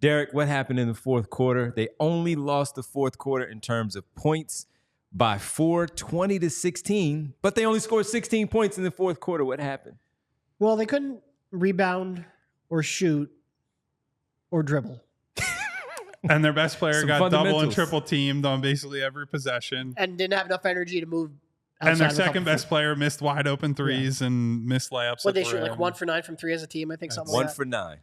Derek, what happened in the fourth quarter? They only lost the fourth quarter in terms of points by 20-16, but they only scored 16 points in the fourth quarter. What happened? Well, they couldn't rebound or shoot or dribble. And their best player got double and triple teamed on basically every possession. And didn't have enough energy to move. And their second best player missed wide open threes and missed layups. What they shoot, like 1 for 9 from 3 as a team, I think, something like that. 1 for 9.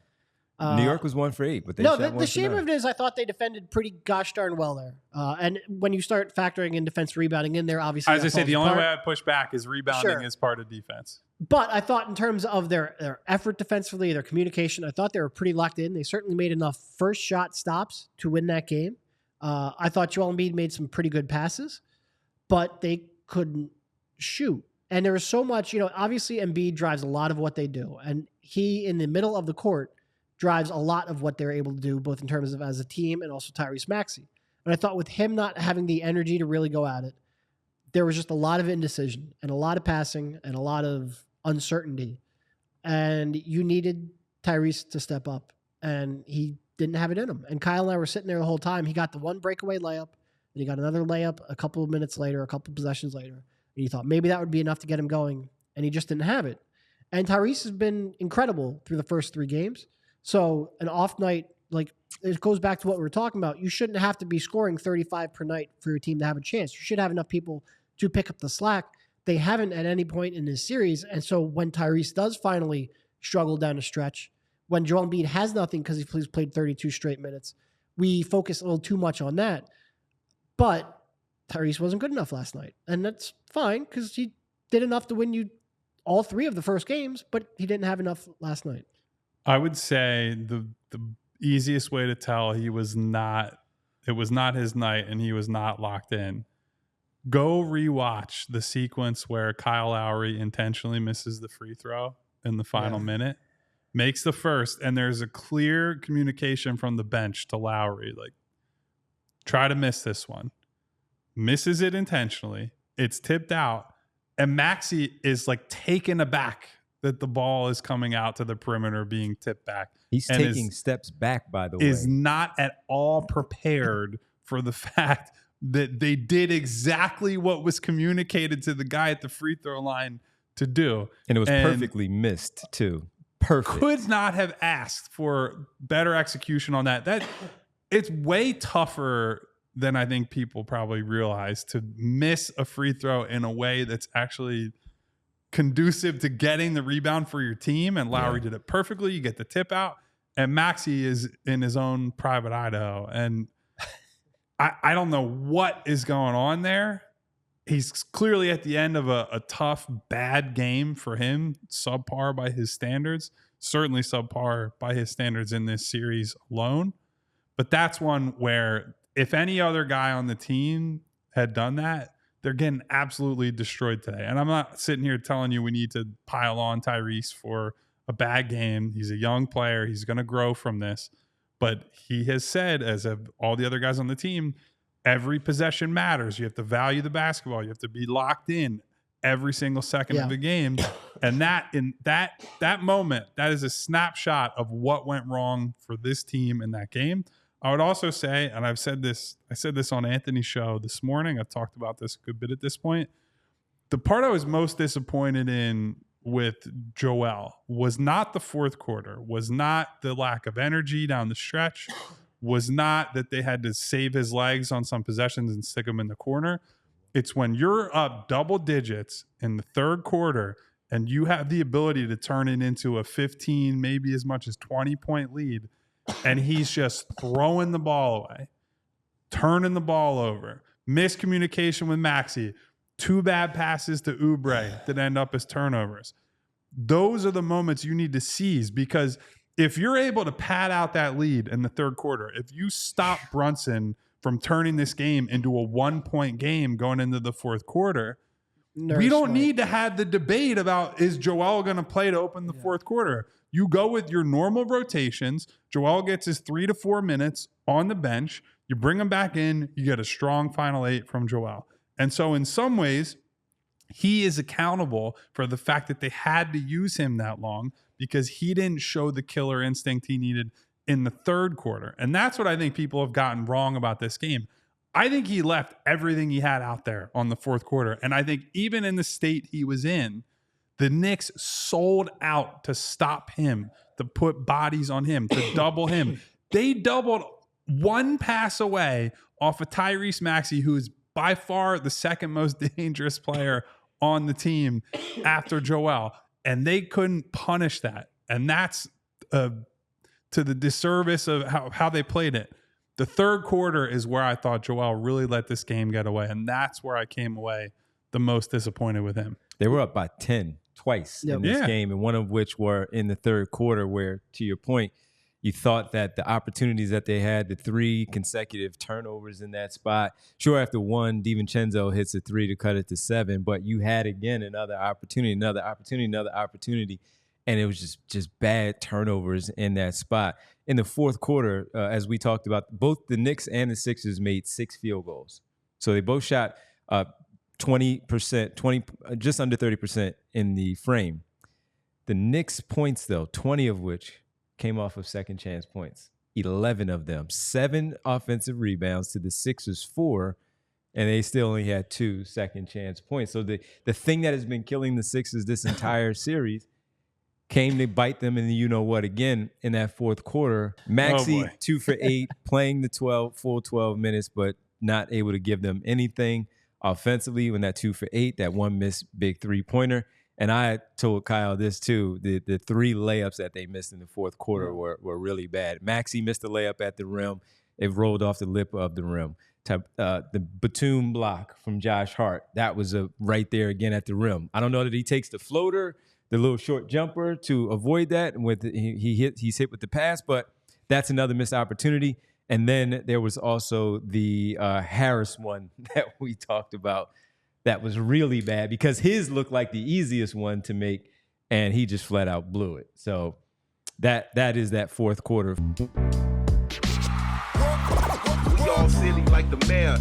New York was 1 for 8, but they no. shot The shame of it is, I thought they defended pretty gosh darn well there. And when you start factoring in defense rebounding in there, obviously, as I say, the only way I push back is rebounding is part of defense. But I thought in terms of their effort defensively, their communication, I thought they were pretty locked in. They certainly made enough first shot stops to win that game. I thought Joel Embiid made some pretty good passes, but they couldn't shoot. And there was so much, obviously Embiid drives a lot of what they do. And he, in the middle of the court, drives a lot of what they're able to do, both in terms of as a team and also Tyrese Maxey. And I thought with him not having the energy to really go at it, there was just a lot of indecision and a lot of passing and a lot of uncertainty. And you needed Tyrese to step up, and he didn't have it in him. And Kyle and I were sitting there the whole time. He got the one breakaway layup, and he got another layup a couple of minutes later, a couple of possessions later. And you thought maybe that would be enough to get him going, and he just didn't have it. And Tyrese has been incredible through the first 3 games. So an off night, like it goes back to what we were talking about. You shouldn't have to be scoring 35 per night for your team to have a chance. You should have enough people to pick up the slack. They haven't at any point in this series. And so when Tyrese does finally struggle down the stretch, when Joel Embiid has nothing because he's played 32 straight minutes, we focus a little too much on that. But Tyrese wasn't good enough last night. And that's fine because he did enough to win you all 3 of the first games, but he didn't have enough last night. I would say the easiest way to tell it was not his night and he was not locked in. Go rewatch the sequence where Kyle Lowry intentionally misses the free throw in the final minute, makes the first, and there's a clear communication from the bench to Lowry, like, try to miss this one. Misses it intentionally. It's tipped out. And Maxey is like taken aback that the ball is coming out to the perimeter being tipped back. He's taking steps back, by the way. Is not at all prepared for the fact that they did exactly what was communicated to the guy at the free throw line to do. And it was perfectly missed, too. Perfect. Could not have asked for better execution on that. It's way tougher than I think people probably realize to miss a free throw in a way that's actually conducive to getting the rebound for your team. And Lowry did it perfectly. You get the tip out, and Maxey is in his own private Idaho. And I don't know what is going on there. He's clearly at the end of a tough, bad game for him, subpar by his standards, certainly subpar by his standards in this series alone. But that's one where if any other guy on the team had done that, they're getting absolutely destroyed today. And I'm not sitting here telling you we need to pile on Tyrese for a bad game. He's a young player. He's going to grow from this. But he has said, as have all the other guys on the team, every possession matters. You have to value the basketball. You have to be locked in every single second of the game. And that moment, that is a snapshot of what went wrong for this team in that game. I would also say, and I said this on Anthony's show this morning. I've talked about this a good bit at this point. The part I was most disappointed in with Joel was not the fourth quarter, was not the lack of energy down the stretch, was not that they had to save his legs on some possessions and stick him in the corner. It's when you're up double digits in the third quarter and you have the ability to turn it into a 15, maybe as much as 20-point lead, and he's just throwing the ball away, turning the ball over, miscommunication with Maxey, 2 bad passes to Oubre that end up as turnovers. Those are the moments you need to seize, because if you're able to pad out that lead in the third quarter, if you stop Brunson from turning this game into a 1-point game going into the fourth quarter, we don't need to have the debate about is Joel going to play to open the fourth quarter. You go with your normal rotations. Joel gets his 3 to 4 minutes on the bench. You bring him back in. You get a strong final 8 from Joel. And so in some ways, he is accountable for the fact that they had to use him that long, because he didn't show the killer instinct he needed in the third quarter. And that's what I think people have gotten wrong about this game. I think he left everything he had out there on the fourth quarter. And I think even in the state he was in, the Knicks sold out to stop him, to put bodies on him, to double him. They doubled one pass away off of Tyrese Maxey, who is by far the second most dangerous player on the team after Joel. And they couldn't punish that. And that's to the disservice of how they played it. The third quarter is where I thought Joel really let this game get away. And that's where I came away the most disappointed with him. They were up by 10 twice in this game, and one of which were in the third quarter where, to your point, you thought that the opportunities that they had, the 3 consecutive turnovers in that spot, sure, after one, DiVincenzo hits a 3 to cut it to 7, but you had, again, another opportunity, and it was just bad turnovers in that spot. In the fourth quarter, as we talked about, both the Knicks and the Sixers made 6 field goals. So they both shot 20%, just under 30% in the frame. The Knicks points, though, 20 of which came off of second chance points. 11 of them, 7 offensive rebounds to the Sixers 4, and they still only had 2 second chance points. So the thing that has been killing the Sixers this entire series came to bite them in the you-know-what again in that fourth quarter. Maxey, 2 for 8, playing the full 12 minutes, but not able to give them anything offensively when that 2 for 8, that one missed big three-pointer. And I told Kyle this too, the 3 layups that they missed in the fourth quarter were really bad. Maxey missed a layup at the rim. It rolled off the lip of the rim. The Batum block from Josh Hart, that was right there again at the rim. I don't know that he takes the floater, the little short jumper to avoid that, and he's hit with the pass, but that's another missed opportunity. And then there was also the Harris one that we talked about that was really bad because his looked like the easiest one to make, and he just flat out blew it. So that is that fourth quarter. We all silly like the mayor.